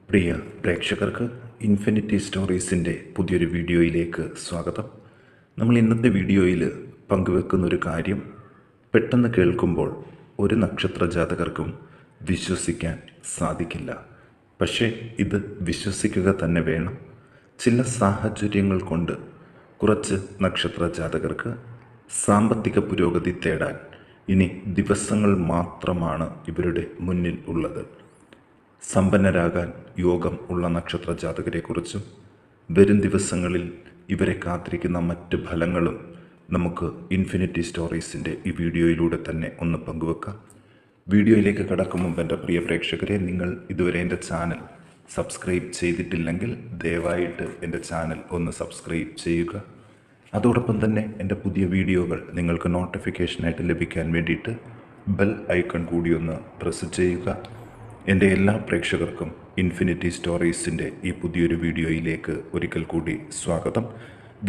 പ്രിയ പ്രേക്ഷകർക്ക് ഇൻഫിനിറ്റി സ്റ്റോറീസിൻ്റെ പുതിയൊരു വീഡിയോയിലേക്ക് സ്വാഗതം. നമ്മൾ ഇന്നത്തെ വീഡിയോയിൽ പങ്കുവെക്കുന്നൊരു കാര്യം പെട്ടെന്ന് കേൾക്കുമ്പോൾ ഒരു നക്ഷത്ര ജാതകർക്കും വിശ്വസിക്കാൻ സാധിക്കില്ല. പക്ഷേ ഇത് വിശ്വസിക്കുക തന്നെ വേണം. ചില സാഹചര്യങ്ങൾ കൊണ്ട് കുറച്ച് നക്ഷത്ര ജാതകർക്ക് സാമ്പത്തിക പുരോഗതി തേടാൻ ഇനി ദിവസങ്ങൾ മാത്രമാണ് ഇവരുടെ മുന്നിൽ ഉള്ളത്. സമ്പന്നരാകാൻ യോഗം ഉള്ള നക്ഷത്ര ജാതകരെക്കുറിച്ചും വരും ദിവസങ്ങളിൽ ഇവരെ കാത്തിരിക്കുന്ന മറ്റ് ഫലങ്ങളും നമുക്ക് ഇൻഫിനിറ്റി സ്റ്റോറീസിൻ്റെ ഈ വീഡിയോയിലൂടെ തന്നെ ഒന്ന് പങ്കുവെക്കാം. വീഡിയോയിലേക്ക് കടക്കും മുമ്പ് എൻ്റെ പ്രിയ പ്രേക്ഷകരെ, നിങ്ങൾ ഇതുവരെ എൻ്റെ ചാനൽ സബ്സ്ക്രൈബ് ചെയ്തിട്ടില്ലെങ്കിൽ ദയവായിട്ട് എൻ്റെ ചാനൽ ഒന്ന് സബ്സ്ക്രൈബ് ചെയ്യുക. അതോടൊപ്പം തന്നെ എൻ്റെ പുതിയ വീഡിയോകൾ നിങ്ങൾക്ക് നോട്ടിഫിക്കേഷനായിട്ട് ലഭിക്കാൻ വേണ്ടിയിട്ട് ബെൽ ഐക്കൺ കൂടി ഒന്ന് പ്രസ് ചെയ്യുക. എൻ്റെ എല്ലാ പ്രേക്ഷകർക്കും ഇൻഫിനിറ്റി സ്റ്റോറീസിൻ്റെ ഈ പുതിയൊരു വീഡിയോയിലേക്ക് ഒരിക്കൽ കൂടി സ്വാഗതം.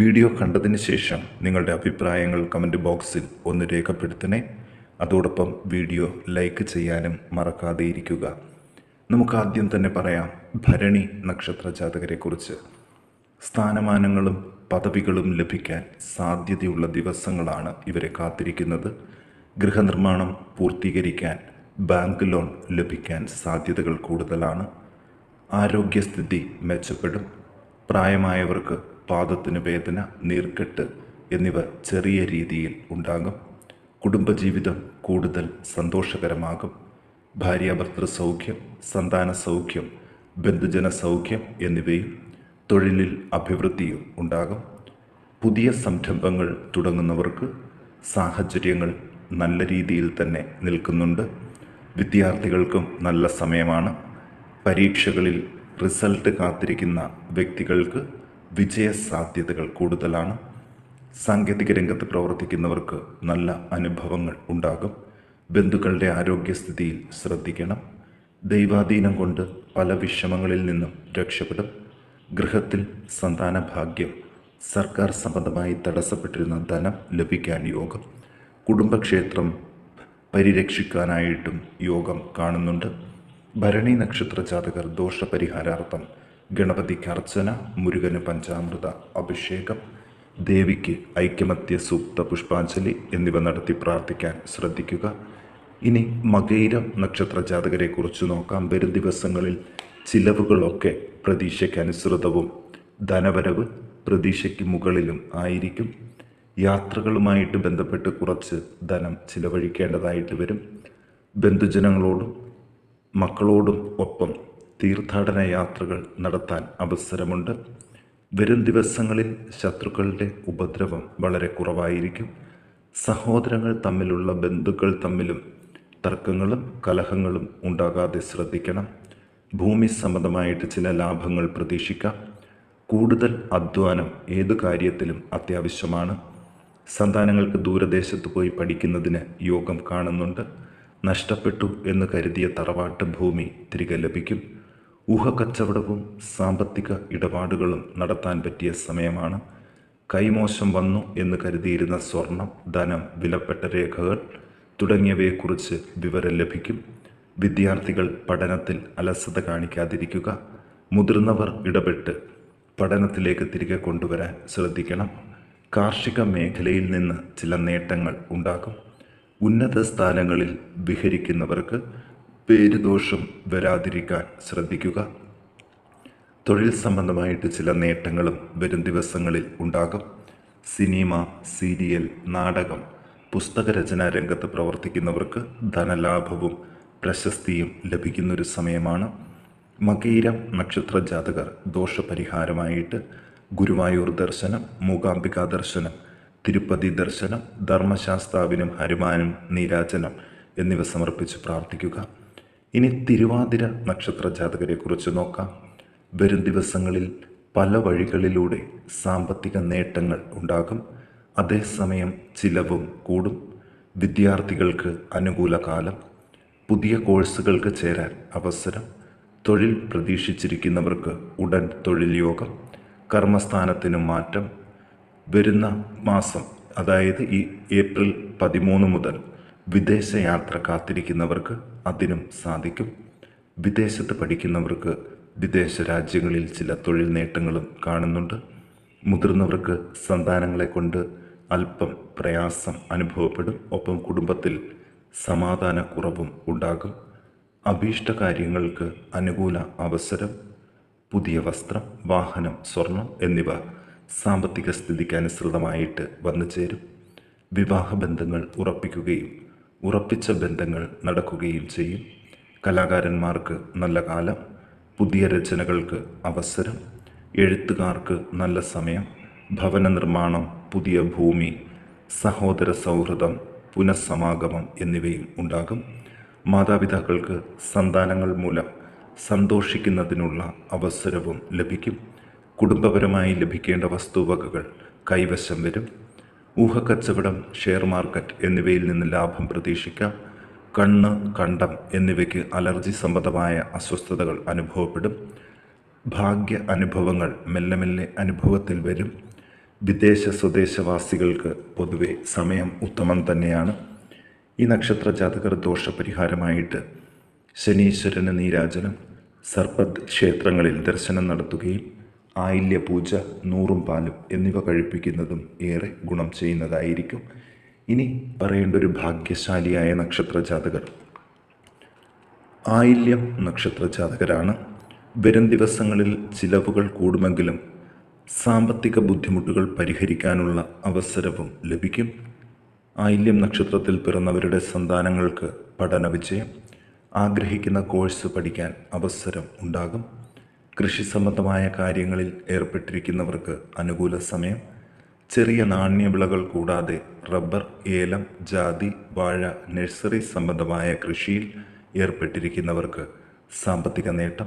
വീഡിയോ കണ്ടതിന് ശേഷം നിങ്ങളുടെ അഭിപ്രായങ്ങൾ കമൻറ്റ് ബോക്സിൽ ഒന്ന് രേഖപ്പെടുത്തണേ. അതോടൊപ്പം വീഡിയോ ലൈക്ക് ചെയ്യാനും മറക്കാതെ ഇരിക്കുക. നമുക്ക് ആദ്യം തന്നെ പറയാം ഭരണി നക്ഷത്ര ജാതകരെക്കുറിച്ച്. സ്ഥാനമാനങ്ങളും പദവികളും ലഭിക്കാൻ സാധ്യതയുള്ള ദിവസങ്ങളാണ് ഇവരെ കാത്തിരിക്കുന്നത്. ഗൃഹനിർമ്മാണം പൂർത്തീകരിക്കാൻ ബാങ്ക് ലോൺ ലഭിക്കാൻ സാധ്യതകൾ കൂടുതലാണ്. ആരോഗ്യസ്ഥിതി മെച്ചപ്പെടും. പ്രായമായവർക്ക് പാദത്തിന് വേദന, നീർക്കെട്ട് എന്നിവ ചെറിയ രീതിയിൽ ഉണ്ടാകും. കുടുംബജീവിതം കൂടുതൽ സന്തോഷകരമാകും. ഭാര്യാഭർത്തൃ സൗഖ്യം, സന്താന സൗഖ്യം, ബന്ധുജന സൗഖ്യം എന്നിവയും തൊഴിലിൽ അഭിവൃദ്ധിയും ഉണ്ടാകും. പുതിയ സംരംഭങ്ങൾ തുടങ്ങുന്നവർക്ക് സാഹചര്യങ്ങൾ നല്ല രീതിയിൽ തന്നെ നിൽക്കുന്നുണ്ട്. വിദ്യാർത്ഥികൾക്കും നല്ല സമയമാണ്. പരീക്ഷകളിൽ റിസൾട്ട് കാത്തിരിക്കുന്ന വ്യക്തികൾക്ക് വിജയ സാധ്യതകൾ കൂടുതലാണ്. സാങ്കേതിക രംഗത്ത് പ്രവർത്തിക്കുന്നവർക്ക് നല്ല അനുഭവങ്ങൾ ഉണ്ടാകും. ബന്ധുക്കളുടെ ആരോഗ്യസ്ഥിതിയിൽ ശ്രദ്ധിക്കണം. ദൈവാധീനം കൊണ്ട് പല വിഷമങ്ങളിൽ നിന്നും രക്ഷപ്പെടും. ഗൃഹത്തിൽ സന്താന ഭാഗ്യം. സർക്കാർ സംബന്ധമായി തടസ്സപ്പെട്ടിരുന്ന ധനം ലഭിക്കാൻ യോഗം. കുടുംബക്ഷേത്രം പരിരക്ഷിക്കാനായിട്ടും യോഗം കാണുന്നുണ്ട്. ഭരണി നക്ഷത്ര ജാതകർ ദോഷപരിഹാരാർത്ഥം ഗണപതിക്ക് അർച്ചന, മുരുകന് പഞ്ചാമൃത അഭിഷേകം, ദേവിക്ക് ഐക്യമത്യ സൂക്ത പുഷ്പാഞ്ജലി എന്നിവ നടത്തി പ്രാർത്ഥിക്കാൻ ശ്രദ്ധിക്കുക. ഇനി മകയിരം നക്ഷത്ര ജാതകരെക്കുറിച്ച് നോക്കാം. വരും ദിവസങ്ങളിൽ ചിലവുകളൊക്കെ പ്രതീക്ഷയ്ക്കനുസൃതവും ധനവരവ് പ്രതീക്ഷയ്ക്ക് മുകളിലും ആയിരിക്കും. യാത്രകളുമായിട്ട് ബന്ധപ്പെട്ട് കുറച്ച് ധനം ചിലവഴിക്കേണ്ടതായിട്ട് വരും. ബന്ധുജനങ്ങളോടും മക്കളോടും ഒപ്പം തീർത്ഥാടന യാത്രകൾ നടത്താൻ അവസരമുണ്ട്. വരും ദിവസങ്ങളിൽ ശത്രുക്കളുടെ ഉപദ്രവം വളരെ കുറവായിരിക്കും. സഹോദരങ്ങൾ തമ്മിലുള്ള ബന്ധുക്കൾ തമ്മിലും തർക്കങ്ങളും കലഹങ്ങളും ഉണ്ടാകാതെ ശ്രദ്ധിക്കണം. ഭൂമി സംബന്ധമായിട്ട് ചില ലാഭങ്ങൾ പ്രതീക്ഷിക്കാം. കൂടുതൽ അധ്വാനം ഏതു കാര്യത്തിലും അത്യാവശ്യമാണ്. സന്താനങ്ങൾക്ക് ദൂരദേശത്ത് പോയി പഠിക്കുന്നതിന് യോഗം കാണുന്നുണ്ട്. നഷ്ടപ്പെട്ടു എന്ന് കരുതിയ തറവാട്ട് ഭൂമി തിരികെ ലഭിക്കും. ഊഹക്കച്ചവടവും സാമ്പത്തിക ഇടപാടുകളും നടത്താൻ പറ്റിയ സമയമാണ്. കൈമോശം വന്നു എന്ന് കരുതിയിരുന്ന സ്വർണം, ധനം, വിലപ്പെട്ട രേഖകൾ തുടങ്ങിയവയെക്കുറിച്ച് വിവരം ലഭിക്കും. വിദ്യാർത്ഥികൾ പഠനത്തിൽ അലസത കാണിക്കാതിരിക്കുക. മുതിർന്നവർ ഇടപെട്ട് പഠനത്തിലേക്ക് തിരികെ കൊണ്ടുവരാൻ ശ്രദ്ധിക്കണം. കാർഷിക മേഖലയിൽ നിന്ന് ചില നേട്ടങ്ങൾ ഉണ്ടാകും. ഉന്നത സ്ഥാനങ്ങളിൽ വിഹരിക്കുന്നവർക്ക് പേരുദോഷം വരാതിരിക്കാൻ ശ്രദ്ധിക്കുക. തൊഴിൽ സംബന്ധമായിട്ട് ചില നേട്ടങ്ങളും വരും ദിവസങ്ങളിൽ ഉണ്ടാകും. സിനിമ, സീരിയൽ, നാടകം, പുസ്തകരചനാ രംഗത്ത് പ്രവർത്തിക്കുന്നവർക്ക് ധനലാഭവും പ്രശസ്തിയും ലഭിക്കുന്നൊരു സമയമാണ്. മകയിരം നക്ഷത്ര ജാതകർ ദോഷപരിഹാരമായിട്ട് ഗുരുവായൂർ ദർശനം, മൂകാംബിക ദർശനം, തിരുപ്പതി ദർശനം, ധർമ്മശാസ്താവിനും ഹനുമാനും നീരാജനം എന്നിവ സമർപ്പിച്ച് പ്രാർത്ഥിക്കുക. ഇനി തിരുവാതിര നക്ഷത്ര ജാതകരെക്കുറിച്ച് നോക്കാം. വരും ദിവസങ്ങളിൽ പല വഴികളിലൂടെ സാമ്പത്തിക നേട്ടങ്ങൾ ഉണ്ടാകും. അതേസമയം ചിലവും കൂടും. വിദ്യാർത്ഥികൾക്ക് അനുകൂല കാലം. പുതിയ കോഴ്സുകൾക്ക് ചേരാൻ അവസരം. തൊഴിൽ പ്രതീക്ഷിച്ചിരിക്കുന്നവർക്ക് ഉടൻ തൊഴിൽ യോഗം. കർമ്മസ്ഥാനത്തിന് മാറ്റം. വരുന്ന മാസം, അതായത് ഈ ഏപ്രിൽ 13 മുതൽ വിദേശയാത്ര കാത്തിരിക്കുന്നവർക്ക് അതിനും സാധിക്കും. വിദേശത്ത് പഠിക്കുന്നവർക്ക് വിദേശ രാജ്യങ്ങളിൽ ചില തൊഴിൽ നേട്ടങ്ങളും കാണുന്നുണ്ട്. മുതിർന്നവർക്ക് സന്താനങ്ങളെ കൊണ്ട് അല്പം പ്രയാസം അനുഭവപ്പെടും. ഒപ്പം കുടുംബത്തിൽ സമാധാനക്കുറവും ഉണ്ടാകും. അഭീഷ്ട കാര്യങ്ങൾക്ക് അനുകൂല അവസരം. പുതിയ വസ്ത്രം, വാഹനം, സ്വർണം എന്നിവ സാമ്പത്തിക സ്ഥിതിക്ക് അനുസൃതമായിട്ട് വന്നു ചേരും. വിവാഹബന്ധങ്ങൾ ഉറപ്പിക്കുകയും ഉറപ്പിച്ച ബന്ധങ്ങൾ നടക്കുകയും ചെയ്യും. കലാകാരന്മാർക്ക് നല്ല കാലം. പുതിയ രചനകൾക്ക് അവസരം. എഴുത്തുകാർക്ക് നല്ല സമയം. ഭവന നിർമ്മാണം, പുതിയ ഭൂമി, സഹോദര സൗഹൃദം, പുനഃസമാഗമം എന്നിവയും ഉണ്ടാകും. മാതാപിതാക്കൾക്ക് സന്താനങ്ങൾ മൂലം സന്തോഷിക്കുന്നതിനുള്ള അവസരവും ലഭിക്കും. കുടുംബപരമായി ലഭിക്കേണ്ട വസ്തുവകകൾ കൈവശം വരും. ഊഹക്കച്ചവടം, ഷെയർ മാർക്കറ്റ് എന്നിവയിൽ നിന്ന് ലാഭം പ്രതീക്ഷിക്കാം. കണ്ണ്, കണ്ടം എന്നിവയ്ക്ക് അലർജി സംബന്ധമായ അസ്വസ്ഥതകൾ അനുഭവപ്പെടും. ഭാഗ്യ അനുഭവങ്ങൾ മെല്ലെ മെല്ലെ അനുഭവത്തിൽ വരും. വിദേശ സ്വദേശവാസികൾക്ക് പൊതുവെ സമയം ഉത്തമം തന്നെയാണ്. ഈ നക്ഷത്ര ജാതകർ ദോഷപരിഹാരമായിട്ട് ശനീശ്വരന് നീരാജനം, സർപ്പത് ക്ഷേത്രങ്ങളിൽ ദർശനം നടത്തുകയും ആയില്യ പൂജ, നൂറും പാലും എന്നിവ കഴിപ്പിക്കുന്നതും ഏറെ ഗുണം ചെയ്യുന്നതായിരിക്കും. ഇനി പറയേണ്ട ഒരു ഭാഗ്യശാലിയായ നക്ഷത്ര ജാതകർ ആയില്യം നക്ഷത്ര ജാതകരാണ്. വരും ദിവസങ്ങളിൽ ചിലവുകൾ കൂടുമെങ്കിലും സാമ്പത്തിക ബുദ്ധിമുട്ടുകൾ പരിഹരിക്കാനുള്ള അവസരവും ലഭിക്കും. ആയില്യം നക്ഷത്രത്തിൽ പിറന്നവരുടെ സന്താനങ്ങൾക്ക് പഠന വിജയം. ആഗ്രഹിക്കുന്ന കോഴ്സ് പഠിക്കാൻ അവസരം ഉണ്ടാകും. കൃഷി സംബന്ധമായ കാര്യങ്ങളിൽ ഏർപ്പെട്ടിരിക്കുന്നവർക്ക് അനുകൂല സമയം. ചെറിയ നാണ്യവിളകൾ കൂടാതെ റബ്ബർ, ഏലം, ജാതി, വാഴ, നഴ്സറി സംബന്ധമായ കൃഷിയിൽ ഏർപ്പെട്ടിരിക്കുന്നവർക്ക് സാമ്പത്തിക നേട്ടം.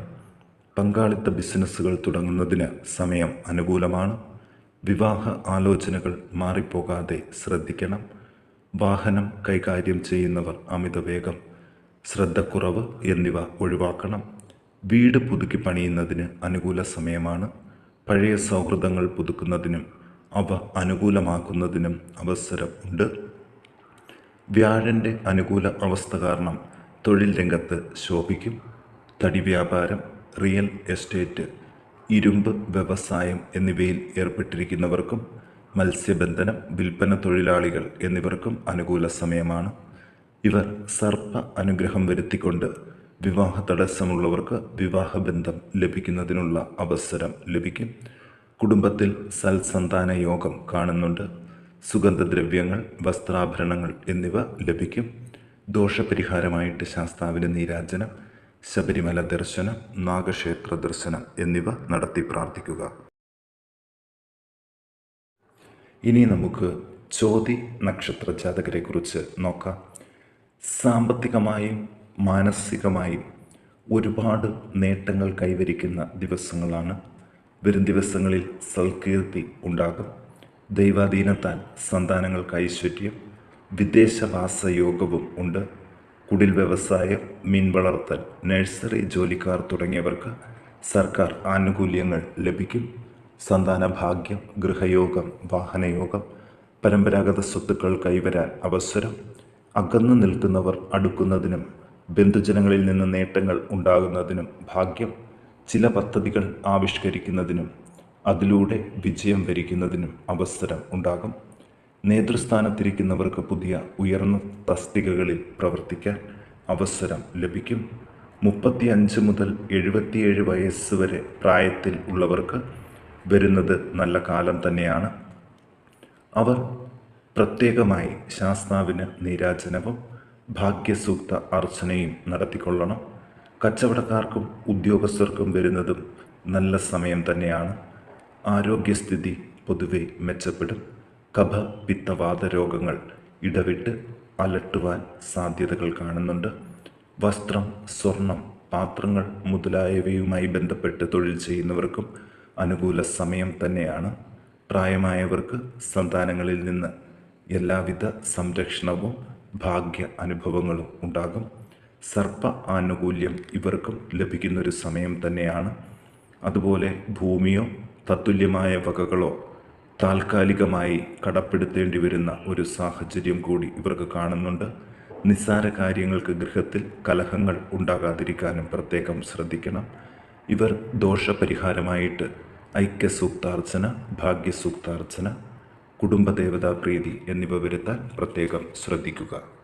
പങ്കാളിത്ത ബിസിനസ്സുകൾ തുടങ്ങുന്നതിന് സമയം അനുകൂലമാണ്. വിവാഹ ആലോചനകൾ മാറിപ്പോകാതെ ശ്രദ്ധിക്കണം. വാഹനം കൈകാര്യം ചെയ്യുന്നവർ അമിതവേഗം, ശ്രദ്ധക്കുറവ് എന്നിവ ഒഴിവാക്കണം. വീട് പുതുക്കി പണിയുന്നതിന് അനുകൂല സമയമാണ്. പഴയ സൗഹൃദങ്ങൾ പുതുക്കുന്നതിനും അവ അനുകൂലമാക്കുന്നതിനും അവസരം ഉണ്ട്. വ്യാഴൻ്റെ അനുകൂല അവസ്ഥ കാരണം തൊഴിൽ രംഗത്ത് ശോഭിക്കും. തടി വ്യാപാരം, റിയൽ എസ്റ്റേറ്റ്, ഇരുമ്പ് വ്യവസായം എന്നിവയിൽ ഏർപ്പെട്ടിരിക്കുന്നവർക്കും മത്സ്യബന്ധനം, വിൽപ്പന തൊഴിലാളികൾ എന്നിവർക്കും അനുകൂല സമയമാണ്. ഇവർ സർപ്പ അനുഗ്രഹം വരുത്തിക്കൊണ്ട് വിവാഹ തടസ്സമുള്ളവർക്ക് വിവാഹബന്ധം ലഭിക്കുന്നതിനുള്ള അവസരം ലഭിക്കും. കുടുംബത്തിൽ സൽസന്താന യോഗം കാണുന്നുണ്ട്. സുഗന്ധദ്രവ്യങ്ങൾ, വസ്ത്രാഭരണങ്ങൾ എന്നിവ ലഭിക്കും. ദോഷപരിഹാരമായിട്ട് ശാസ്താവിന് നീരാജനം, ശബരിമല ദർശനം, നാഗക്ഷേത്ര ദർശനം എന്നിവ നടത്തി പ്രാർത്ഥിക്കുക. ഇനി നമുക്ക് ചോതി നക്ഷത്ര ജാതകരെക്കുറിച്ച് നോക്കാം. സാമ്പത്തികമായും മാനസികമായും ഒരുപാട് നേട്ടങ്ങൾ കൈവരിക്കുന്ന ദിവസങ്ങളാണ്. വരും ദിവസങ്ങളിൽ സൽകീർത്തി ഉണ്ടാകും. ദൈവാധീനത്താൽ സന്താനങ്ങൾക്ക് ഐശ്വര്യം, വിദേശവാസ യോഗവും ഉണ്ട്. കുടിൽ വ്യവസായം, മീൻ വളർത്തൽ, നഴ്സറി ജോലിക്കാർ തുടങ്ങിയവർക്ക് സർക്കാർ ആനുകൂല്യങ്ങൾ ലഭിക്കും. സന്താന ഭാഗ്യം, ഗൃഹയോഗം, വാഹനയോഗം, പരമ്പരാഗത സ്വത്തുക്കൾ കൈവരാൻ അവസരം. അകന്നു നിൽക്കുന്നവർ അടുക്കുന്നതിനും ബന്ധുജനങ്ങളിൽ നിന്ന് നേട്ടങ്ങൾ ഉണ്ടാകുന്നതിനും ഭാഗ്യം. ചില പദ്ധതികൾ ആവിഷ്കരിക്കുന്നതിനും അതിലൂടെ വിജയം വരിക്കുന്നതിനും അവസരം ഉണ്ടാകും. നേതൃസ്ഥാനത്തിരിക്കുന്നവർക്ക് പുതിയ ഉയർന്ന തസ്തികകളിൽ പ്രവർത്തിക്കാൻ അവസരം ലഭിക്കും. 35 മുതൽ 77 വയസ്സ് വരെ പ്രായത്തിൽ ഉള്ളവർക്ക് വരുന്നത് നല്ല കാലം തന്നെയാണ്. അവർ പ്രത്യേകമായി ശാസ്താവിന് നീരാജനവും ഭാഗ്യസൂക്ത അർച്ചനയും നടത്തിക്കൊള്ളണം. കച്ചവടക്കാർക്കും ഉദ്യോഗസ്ഥർക്കും വരുന്നതും നല്ല സമയം തന്നെയാണ്. ആരോഗ്യസ്ഥിതി പൊതുവെ മെച്ചപ്പെടും. കഫ, പിത്തവാത രോഗങ്ങൾ ഇടവിട്ട് അലട്ടുവാൻ സാധ്യതകൾ കാണുന്നുണ്ട്. വസ്ത്രം, സ്വർണം, പാത്രങ്ങൾ മുതലായവയുമായി ബന്ധപ്പെട്ട് തൊഴിൽ ചെയ്യുന്നവർക്കും അനുകൂല സമയം തന്നെയാണ്. പ്രായമായവർക്ക് സന്താനങ്ങളിൽ നിന്ന് എല്ലാവിധ സംരക്ഷണവും ഭാഗ്യ അനുഭവങ്ങളും ഉണ്ടാകും. സർപ്പ ആനുകൂല്യം ഇവർക്കും ലഭിക്കുന്നൊരു സമയം തന്നെയാണ്. അതുപോലെ ഭൂമിയോ തത്തുല്യമായ വകകളോ താൽക്കാലികമായി കടപ്പെടുത്തേണ്ടി വരുന്ന ഒരു സാഹചര്യം കൂടി ഇവർക്ക് കാണുന്നുണ്ട്. നിസ്സാര കാര്യങ്ങൾക്ക് ഗൃഹത്തിൽ കലഹങ്ങൾ ഉണ്ടാകാതിരിക്കാനും പ്രത്യേകം ശ്രദ്ധിക്കണം. ഇവർ ദോഷപരിഹാരമായിട്ട് ഐക്യസൂക്താർച്ചന, ഭാഗ്യസൂക്താർച്ചന, കുടുംബദേവതാ പ്രീതി എന്നിവ വരുത്താൻ പ്രത്യേകം ശ്രദ്ധിക്കുക.